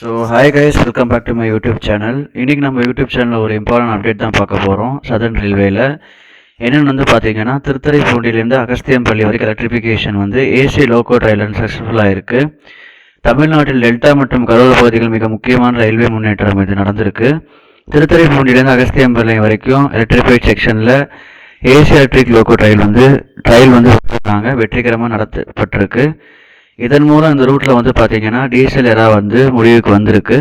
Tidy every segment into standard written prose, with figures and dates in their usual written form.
So hi guys, welcome back to my YouTube channel. இன்றைக்கி நம்ம YouTube சேனலில் ஒரு இம்பார்ட்டன்ட் அப்டேட் தான் பார்க்க போகிறோம். சதர்ன் ரயில்வேயில் என்னென்னு வந்து பார்த்தீங்கன்னா, திருத்துறைப்பூண்டிலேருந்து அகஸ்தியம்பள்ளி வரைக்கும் எலக்ட்ரிஃபிகேஷன் வந்து ஏசி லோக்கோ ட்ரையல் சக்ஸஸ்ஃபுல்லாக இருக்குது. தமிழ்நாட்டில் டெல்டா மற்றும் கடலோர பகுதிகள் மிக முக்கியமான ரயில்வே முன்னேற்றம் இது நடந்திருக்கு. திருத்துறைப்பூண்டிலேருந்து அகஸ்தியம்பள்ளி வரைக்கும் எலக்ட்ரிஃபைட் செக்ஷனில் ஏசி எலக்ட்ரிக் லோக்கோ ட்ரையல் வந்து வெற்றிகரமாக நடத்தப்பட்டிருக்கு. இதன் மூலம் இந்த ரூட்டில் வந்து பார்த்தீங்கன்னா டீசல் எரா வந்து முடிவுக்கு வந்திருக்கு.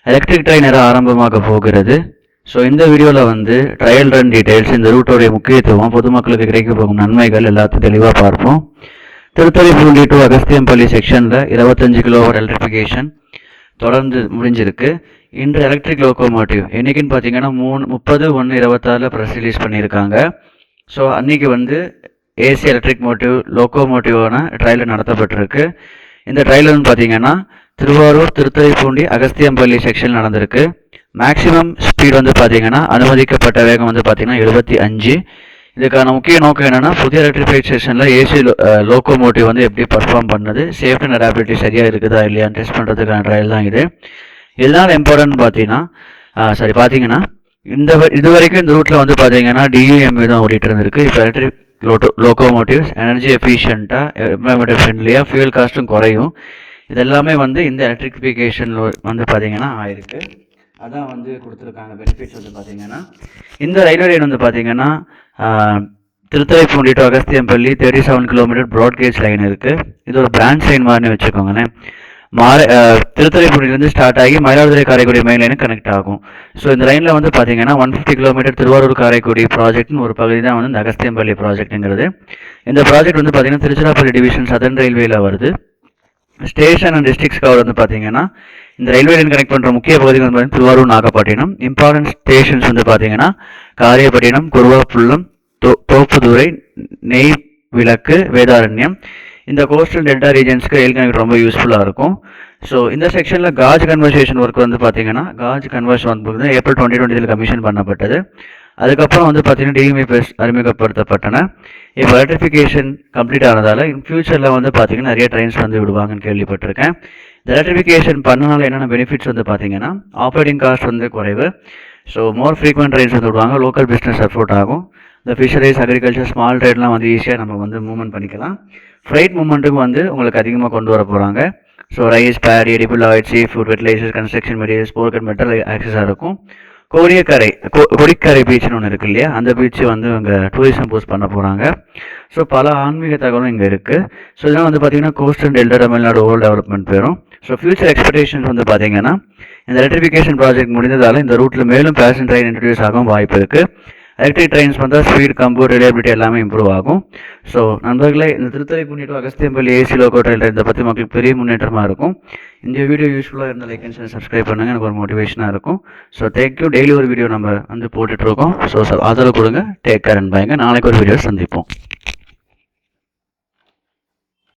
எலக்ட்ரிக் ட்ரெயின் எரா ஆரம்பமாக போகிறது. ஸோ இந்த வீடியோவில் வந்து ட்ரையல் ரன் டீட்டெயில்ஸ், இந்த ரூட்டோடைய முக்கியத்துவம், பொதுமக்களுக்கு கிடைக்க போகும் நன்மைகள் எல்லாத்தையும் தெளிவாக பார்ப்போம். திருத்துறைப்பூண்டி டு அகஸ்தியம்பள்ளி செக்ஷனில் 25 கிலோவாட் எலக்ட்ரிஃபிகேஷன் தொடர்ந்து முடிஞ்சிருக்கு. இன்று எலக்ட்ரிக் லோக்கோமோட்டிவ் என்றைக்குன்னு பார்த்தீங்கன்னா 30/1/26 ப்ரெஸ் ரிலீஸ் பண்ணியிருக்காங்க. ஸோ அன்றைக்கி வந்து ஏசி எலக்ட்ரிக் லோக்கோமோட்டிவான ட்ரையல் நடத்தப்பட்டிருக்கு. இந்த ட்ரையல்னு பார்த்தீங்கன்னா திருவாரூர், திருத்துறைப்பூண்டி, அகஸ்தியம்பள்ளி செக்ஷன் நடந்திருக்கு. மேக்ஸிமம் ஸ்பீட் வந்து பார்த்தீங்கன்னா அனுமதிக்கப்பட்ட வேகம் வந்து பார்த்தீங்கன்னா 75. இதுக்கான முக்கிய நோக்கம் என்னென்னா, புதிய எலக்ட்ரிஃபைட் செக்ஷனில் ஏசி லோக்கோமோட்டிவ் வந்து எப்படி பர்ஃபார்ம் பண்ணுது, சேஃப்டி அண்ட் அடாபிலிட்டி சரியாக இருக்குதா இல்லையான்னு டெஸ்ட் பண்ணுறதுக்கான ட்ரையல் தான் இது. இதனால் இம்பார்ட்டன்ட் பார்த்தீங்கன்னா இது வரைக்கும் இந்த ரூட்டில் வந்து பார்த்தீங்கன்னா டியூஎம்வி தான் ஓடிட்டு இருந்திருக்கு. இப்போ எலக்ட்ரிக் லோக்கோமோட்டிவ்ஸ் எனர்ஜி எஃபிஷியண்ட்டாக, என்வரன்மெண்டல் ஃப்ரெண்ட்லியாக, ஃபியூல் காஸ்ட்டும் குறையும். இதெல்லாமே வந்து இந்த எலக்ட்ரிஃபிகேஷன் வந்து பார்த்தீங்கன்னா ஆயிருக்கு. அதான் வந்து கொடுத்துருக்காங்க பெனிஃபிட்ஸ் வந்து பார்த்தீங்கன்னா. இந்த ரயில்வே லைன் வந்து பார்த்தீங்கன்னா Thiruthuraipoondi to Agasthiyampalli 37 kilometre broad gauge line இருக்குது. இது ஒரு பிரான்ச் லைன் மாதிரின்னு வச்சுக்கோங்களேன். திருத்துறைப்பூண்டிலேருந்து ஸ்டார்ட் ஆகி மயிலாடுதுறை காரைக்குடி மெயின் லைனுக்கு கனெக்ட் ஆகும். ஸோ இந்த லைனில் வந்து பார்த்தீங்கன்னா 150 கிலோமீட்டர் திருவாரூர் காரைக்குடி ப்ராஜெக்ட்னு ஒரு பகுதி தான் வந்து இந்த அகஸ்தியம்பள்ளி ப்ராஜெக்ட்டுங்கிறது. இந்த ப்ராஜெக்ட் வந்து பார்த்தீங்கன்னா திருச்சிராப்பள்ளி டிவிஷன் சதர்ன் ரயில்வேயில் வருது. ஸ்டேஷன் அண்ட் டிஸ்ட்ரிக்ஸ் கவர் வந்து பார்த்தீங்கன்னா இந்த ரயில்வே லைன் கனெக்ட் பண்ணுற முக்கிய பகுதிகள் வந்து பார்த்தீங்கன்னா திருவாரூர், நாகப்பட்டினம். இம்பார்ட்டன்ட் ஸ்டேஷன்ஸ் வந்து பார்த்தீங்கன்னா காரியப்பட்டினம், குருவாப்புள்ளம், தோப்புதுறை, நெய் விளக்கு, வேதாரண்யம். இந்த கோஸ்டல் டெல்டா ரீஜன்ஸ்க்கு ரயில் கனெக்ட் ரொம்ப யூஸ்ஃபுல்லாக இருக்கும். ஸோ இந்த செக்ஷனில் காஜ் கன்வர்சேஷன் ஒர்க் வந்து பார்த்தீங்கன்னா வந்து ஏப்ரல் 2020 கமிஷன் பண்ணப்பட்டது. அதுக்கப்புறம் வந்து பார்த்தீங்கன்னா டிஎம்ஐபிஎஸ் அறிமுகப்படுத்தப்பட்டன. இப்போ எலக்ட்ரிஃபிகேஷன் கம்ப்ளீட் ஆனதால் இன் ஃபியூச்சரில் வந்து பார்த்தீங்கன்னா நிறைய ட்ரெயின்ஸ் வந்து விடுவாங்கன்னு கேள்விப்பட்டிருக்கேன். இந்த எலக்ட்ரிஃபிகேஷன் பண்ணனால என்னென்ன பெனிஃபிட்ஸ் வந்து பார்த்தீங்கன்னா, ஆப்ரேட்டிங் காஸ்ட் வந்து குறைவு. ஸோ மோர் ஃப்ரீக்வெண்ட் ட்ரெயின்ஸ் வந்து விடுவாங்க. லோக்கல் பிஸ்னஸ் சப்போர்ட் ஆகும். இந்த ஃபிஷரிஸ், அக்ரிகல்ச்சர், ஸ்மால் ட்ரேட்லாம் வந்து ஈஸியாக நம்ம வந்து மூவ்மெண்ட் பண்ணிக்கலாம். ஃப்ரைட் மூவ்மெண்ட்டுக்கும் வந்து உங்களுக்கு அதிகமாக கொண்டு வர போகிறாங்க. So rice, paddy, edible oil, seafood, fertilisers, construction materials, pork and metal ஆக்சஸாக இருக்கும். கொடிக்கரை பீச்சுன்னு ஒன்று இருக்குது இல்லையா, அந்த பீச்சு வந்து இங்கே டூரிசம் பூஸ்ட் பண்ண போகிறாங்க. ஸோ பல ஆன்மீக தகவலும் இங்கே இருக்குது. ஸோ இதெல்லாம் வந்து பார்த்திங்கன்னா coast and delta Tamil Nadu overall development பேரும். ஸோ ஃபியூச்சர் எக்ஸ்பெக்டேஷன்ஸ் வந்து பார்த்திங்கன்னா இந்த எலக்ட்ரிஃபிகேஷன் ப்ராஜெக்ட் முடிந்ததால் இந்த ரூட்டில் மேலும் பேசஞ்சர் ட்ரெயின் இன்ட்ரடியூஸ் ஆகும் வாய்ப்பு இருக்குது. எலக்ட்ரிக் ட்ரெயின்ஸ் வந்தால் ஸ்பீட், கம்ஃபர்ட், ரிலையபிலிட்டி எல்லாமே இம்ப்ரூவ் ஆகும். ஸோ நண்பர்களே, இந்த Thiruthuraipoondi to Agasthiyampalli AC loco train இதை பற்றி மக்களுக்கு பெரிய முன்னேற்றமாக இருக்கும். இந்த வீடியோ யூஸ்ஃபுல்லாக இருந்தால் லைக் அண்ட் ஷேர், சப்ஸ்கிரைப் பண்ணுங்கள். எனக்கு ஒரு மோட்டிவேஷனாக இருக்கும். So thank you. டெய்லி ஒரு வீடியோ நம்ம வந்து போட்டுட்ருக்கோம். ஸோ ஆதரவு கொடுங்க. டேக் கேர் அண்ட் பாய்ங்க. நாளைக்கு ஒரு வீடியோ சந்திப்போம்.